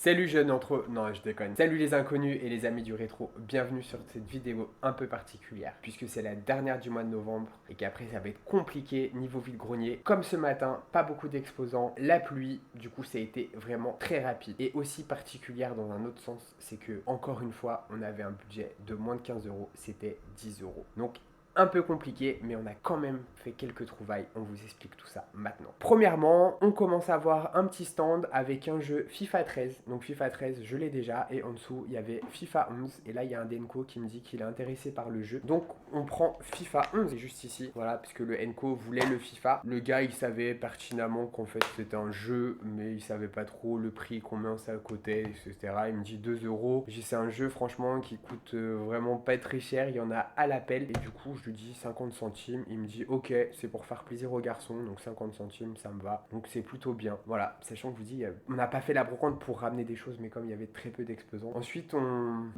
Salut jeunes entre... Non, je déconne. Salut les inconnus et les amis du rétro. Bienvenue sur cette vidéo un peu particulière. Puisque c'est la dernière du mois de novembre et qu'après ça va être compliqué niveau vide-grenier. Comme ce matin, pas beaucoup d'exposants, la pluie. Du coup, ça a été vraiment très rapide. Et aussi particulière dans un autre sens, c'est que, encore une fois, on avait un budget de moins de 15 euros. C'était 10 euros. Donc, un peu compliqué, mais on a quand même fait quelques trouvailles. On vous explique tout ça maintenant. Premièrement, on commence à avoir un petit stand avec un jeu FIFA 13. Donc FIFA 13, je l'ai déjà. Et en dessous, il y avait FIFA 11. Et là, il y a un Denko qui me dit qu'il est intéressé par le jeu. Donc, on prend FIFA 11, juste ici. Voilà, puisque le Enco voulait le FIFA. Le gars, il savait pertinemment qu'en fait, c'était un jeu, mais il savait pas trop le prix, combien ça coûtait, etc. Il me dit 2 euros. J'ai dit, c'est un jeu, franchement, qui coûte vraiment pas très cher. Il y en a à l'appel. Et du coup, je lui dis 50 centimes. Il me dit, ok, c'est pour faire plaisir aux garçons. Donc 50 centimes, ça me va. Donc c'est plutôt bien. Voilà, sachant que je vous dis, on n'a pas fait la brocante pour ramener des choses, mais comme il y avait très peu d'exposants. Ensuite, on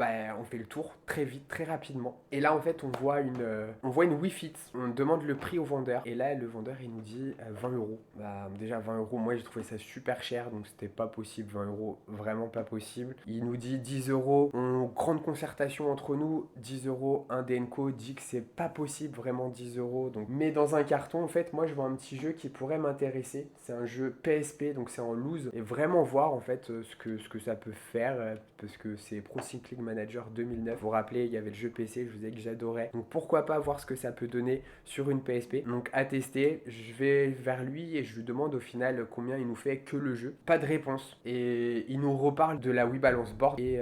fait le tour très vite, très rapidement. Et là, en fait, on voit une Wii Fit. On demande le prix au vendeur. Et là, le vendeur, il nous dit 20 euros. Bah, déjà, 20 euros, moi, j'ai trouvé ça super cher. Donc c'était pas possible. 20 euros, vraiment pas possible. Il nous dit 10 euros. Grande concertation entre nous. 10 euros. Un DNCO dit que c'est pas possible, vraiment 10 euros. Donc, mais dans un carton, en fait, moi, je vois un petit jeu qui pourrait m'intéresser. C'est un jeu PSP, donc c'est en loose. Et vraiment voir, en fait, ce que ça peut faire. Parce que c'est Pro Cycling Manager 2009. Vous vous rappelez, il y avait le jeu PC, je vous ai dit que j'adorais. Donc pourquoi pas voir ce que ça peut donner sur une PSP. Donc à tester, je vais vers lui et je lui demande au final combien il nous fait que le jeu. Pas de réponse. Et il nous reparle de la Wii Balance Board et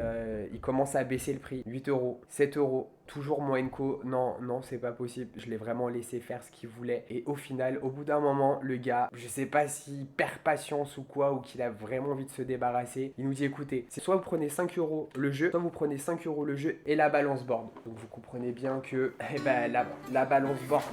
il commence à baisser le prix. 8 euros, 7 euros. Toujours moins co. Non, non, c'est pas possible. Je l'ai vraiment laissé faire ce qu'il voulait. Et au final, au bout d'un moment, le gars, je sais pas s'il perd patience ou quoi, ou qu'il a vraiment envie de se débarrasser. Il nous dit, écoutez, c'est soit vous prenez 5 euros le jeu, soit vous prenez 5 euros le jeu et la balance board. Donc vous comprenez bien que la balance board,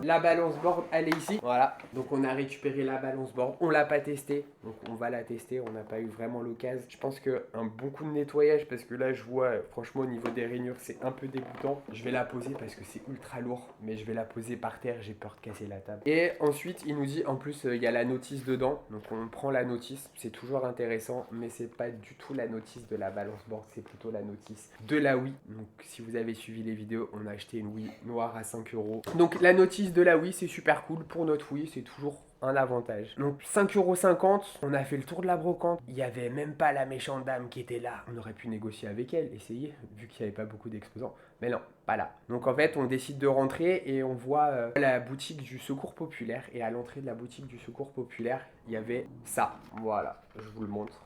la balance board, elle est ici. Voilà. Donc on a récupéré la balance board. On l'a pas testée. Donc on va la tester. On n'a pas eu vraiment l'occasion. Je pense qu'un bon coup de nettoyage, parce que là je vois, franchement, au niveau des rainures, c'est un peu dégoûtant. Je vais la poser parce que c'est ultra lourd. Mais je vais la poser par terre. J'ai peur de casser la table. Et ensuite, il nous dit, en plus, il y a la notice dedans. Donc on prend la notice. C'est toujours intéressant. Mais c'est pas du tout la notice de la balance board. C'est plutôt la notice de la Wii. Donc si vous avez suivi les vidéos, on a acheté une Wii noire à 5 euros. Donc la notice de la Wii, c'est super cool. Pour notre Wii, c'est toujours un avantage. Donc 5,50 €, on a fait le tour de la brocante. Il n'y avait même pas la méchante dame qui était là. On aurait pu négocier avec elle, essayer, vu qu'il n'y avait pas beaucoup d'exposants. Mais non, pas là. Donc en fait, on décide de rentrer et on voit la boutique du Secours Populaire. Et à l'entrée de la boutique du Secours Populaire, il y avait ça. Voilà, je vous le montre.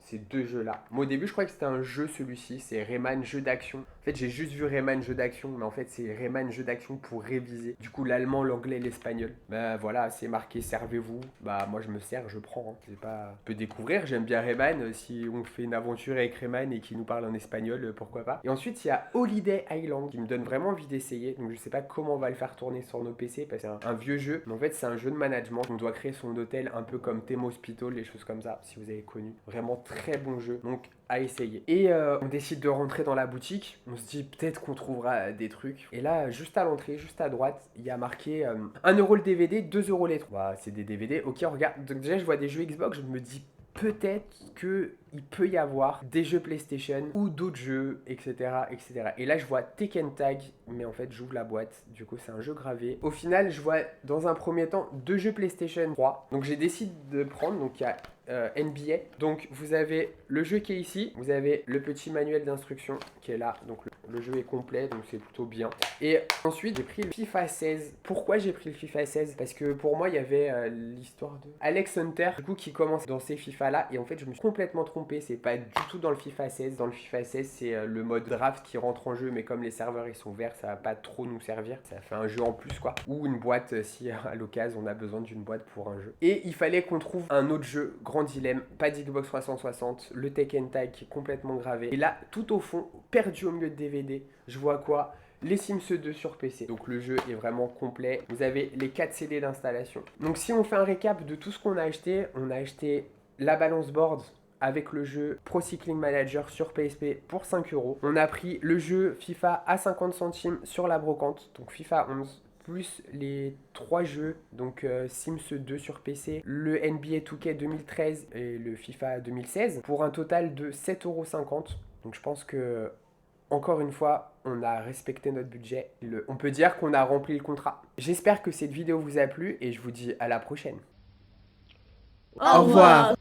Ces deux jeux-là. Moi, au début, je croyais que c'était un jeu, celui-ci. C'est Rayman jeu d'action. En fait, j'ai juste vu Rayman jeu d'action, mais en fait, c'est Rayman jeu d'action pour réviser. Du coup, l'allemand, l'anglais, l'espagnol. Bah voilà, c'est marqué servez-vous. Bah moi, je me sers, je prends. Hein. C'est pas... Je peux découvrir, j'aime bien Rayman. Si on fait une aventure avec Rayman et qu'il nous parle en espagnol, pourquoi pas. Et ensuite, il y a Holiday Island qui me donne vraiment envie d'essayer. Donc, je sais pas comment on va le faire tourner sur nos PC parce que c'est un vieux jeu. Mais en fait, c'est un jeu de management. On doit créer son hôtel un peu comme Theme Hospital, les choses comme ça, si vous avez connu. Vraiment très bon jeu, donc à essayer. Et on décide de rentrer dans la boutique. On se dit peut-être qu'on trouvera des trucs. Et là, juste à l'entrée, juste à droite, il y a marqué 1 euro le DVD, 2 euros les 3. Bah, c'est des DVD. Ok, regarde. Donc déjà, je vois des jeux Xbox. Je me dis peut-être qu'il peut y avoir des jeux PlayStation ou d'autres jeux, etc., etc. Et là, je vois Tekken Tag, mais en fait, j'ouvre la boîte. Du coup, c'est un jeu gravé. Au final, je vois dans un premier temps 2 jeux PlayStation 3. Donc, j'ai décidé de prendre. Donc, il y a NBA. Donc vous avez le jeu qui est ici, vous avez le petit manuel d'instruction qui est là, donc le jeu est complet, donc c'est plutôt bien. Et ensuite j'ai pris le FIFA 16. Pourquoi j'ai pris le FIFA 16? Parce que pour moi il y avait l'histoire de Alex Hunter, du coup, qui commence dans ces FIFA là, et en fait je me suis complètement trompé, c'est pas du tout dans le FIFA 16. Dans le FIFA 16 c'est le mode draft qui rentre en jeu, mais comme les serveurs ils sont verts, ça va pas trop nous servir, ça fait un jeu en plus quoi, ou une boîte si à l'occasion on a besoin d'une boîte pour un jeu. Et il fallait qu'on trouve un autre jeu, grand dilemme, pas d'Xbox 360, le Tekken Tag qui est complètement gravé. Et là, tout au fond, perdu au milieu de DVD, je vois quoi? Les Sims 2 sur PC. Donc le jeu est vraiment complet. Vous avez les 4 CD d'installation. Donc si on fait un récap de tout ce qu'on a acheté, on a acheté la balance board avec le jeu Pro Cycling Manager sur PSP pour 5 euros. On a pris le jeu FIFA à 50 centimes sur la brocante, donc FIFA 11 plus les 3 jeux, donc Sims 2 sur PC, le NBA 2K 2013 et le FIFA 2016, pour un total de 7,50 €. Donc je pense que, encore une fois, on a respecté notre budget. On peut dire qu'on a rempli le contrat. J'espère que cette vidéo vous a plu et je vous dis à la prochaine. Au revoir.